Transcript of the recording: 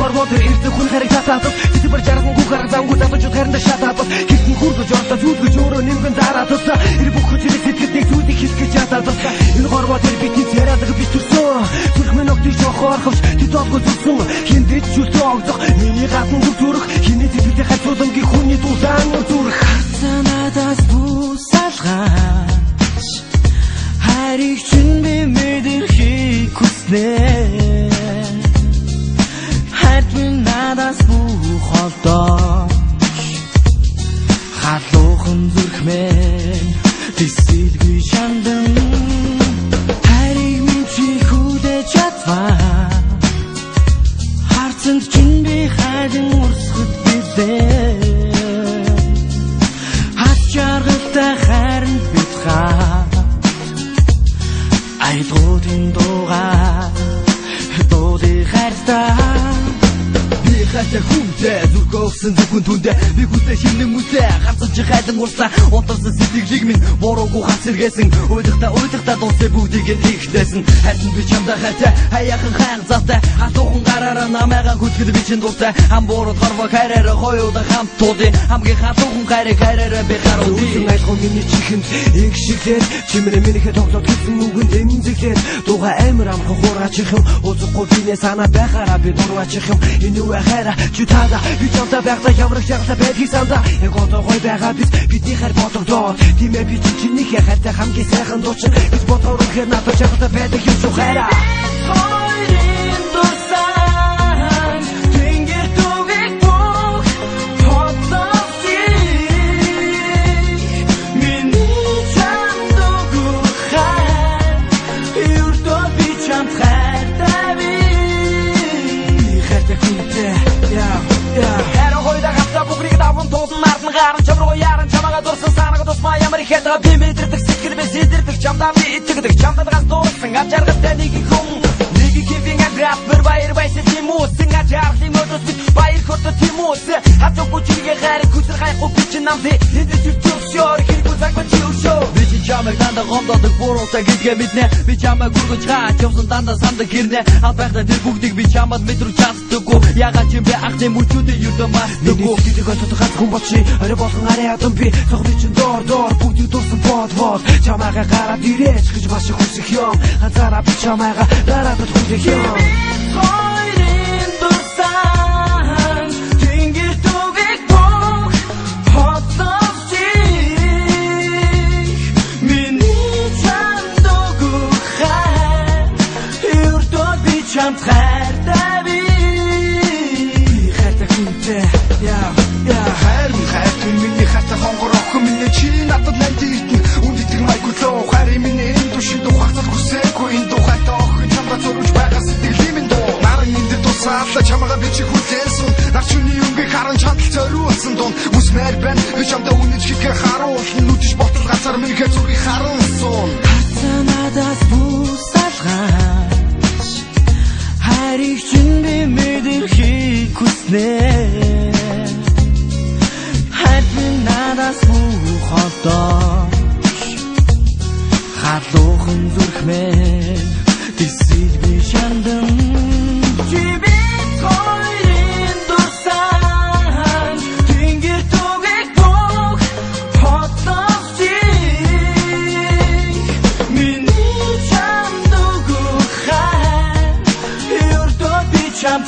хорвоо тэр ирдэг хүн хэрэг татаад тэд бүр жарган гүгээр зангуу татаж хайранда шатаад хэрхэн хүргэж ордоо зүудгэж өөрөө нэмгэн зараад ир бүх хүчээр сэтгэл нэг зүйлийг хэлэх гэж ядаад энэ хорвоо тэр бидний цараадаг бит төрсөн зүрх минь огтыг жохоорховч тэд олгоо зүгсэн хиндэж чүлтөө огдох миний гадна зүрх хиний сэтгэлтэй хацууламгийн хүний дулаан зүрх надаас бусалгаач харийг чинь би мэдэрхийг хүснэ хайр минь надаас бүх олдооч халуухан зүрх минь тисэлгүй шандан хайрыг минь чи хүдэж чадваа харцанд чинь би хайрын урсгал билээ жаргалтай хайранд битгаа айдуудын дууди хайртаа би хатаа хүмдээ зүрхөөсөн зүгэн түндээ би хүсээ шинэн мүсээ харцаж хайдан урсаа унтарсан сэтгэлийг минь бороогүй хасэргээсэн уйлахта дуусээ бүгдийг ихтэйсэн хайрсан би чамдаа хатаа хаяхан хайр завтай хатуухан гараараа намайгаа хүчгэл би чин дуртай хамбород хорвоо хайраараа хоёуда хамт тууди хамгийн хатуухан хайраараа би харуулсан айлгоо миний чихэнд их шиглээд чимрэ минийхээ тоглоод гисэн үгэнд эмзэглээд дуга амир амхан хураачих юм узахгүй бинээ санаа байхаараа би дурваачих юм энэ юу хайра чутада би чамтай байхдаа ямар их жаргалтай байдгийг сандаа яг одоо гой байгаа бидний хайр бодогдоод тийм ээ би чинийхээ хайртай хамгийн сайхан дуучин гэж бодохоор үнэхээр надад жаргалтай байдаг юм шүү хайра гаран чамруу яран чамага дурсан санага тусмаа ямар их хэтга би мэдэрдэг сэтгэл би сэлдэрдэг чамдаа би итгэдэг чамдаа гас дуурсан ам жаргалтай нэг хүн нэг кивин аграп бэр баяр байсэ тимус синга жарли модос бит баяр хорто тимус хатуу бүчигээ хайр күсэр хайхгүй би чи намдэ энэ зүрх шор хэрэг загвч юу би чи чамаг дандаа гомдодог буруултаа гэдгээ мэднэ би чамаг гүргэж гаач явсан дандаа самдаг гэрнэ аль байхдаа тэр бүгдийг би чамд мэдрүү чаддаггүй ягаад чи би ахны мөчүүдээ юудаа мартдаггүй тэдэг очоод ганц хүн болчи орой болгон арай ядам би цогны чин доор бүгдийг дурсан бод чамаага гараад ирээч гэж маш их хүсэх юм ганцаараа би чамаага дараад хүсэх юм хоёрын дурсан тэнгэр түгэг бүх хотовчи миний чамд өгөх юрдоо би чамд хайртай би хайртай хүнтэй хайр миний хатаа хонгор охин миний чи надад найдагтэн үндэтгэн майгуулоо хайр миний энэ душин духацал хүсээгүй энэ духайтай охин чамдаа зөрүүлж байгаа сэтгэлийн минь дуу наран энд тусаалла чамага би чи хүлээсэн нарчууны өнгийг харан чадал зориулсан дун үсмээр байна би чамдаа үнэж хийгээ харуулна нүдэж ботол газар минийхээ зүрхийг харан суун хатаа надаас бусалгаач хайрыг чинь би мэдэрхийг хүснэ надаас бүх олдооч халуухан зүрх минь тисэлгүй шандан чи бид хоёрын дурсан тэнгэр түгэг бүх хотовчи миний чамд өгөх хайр юрдоо би чамд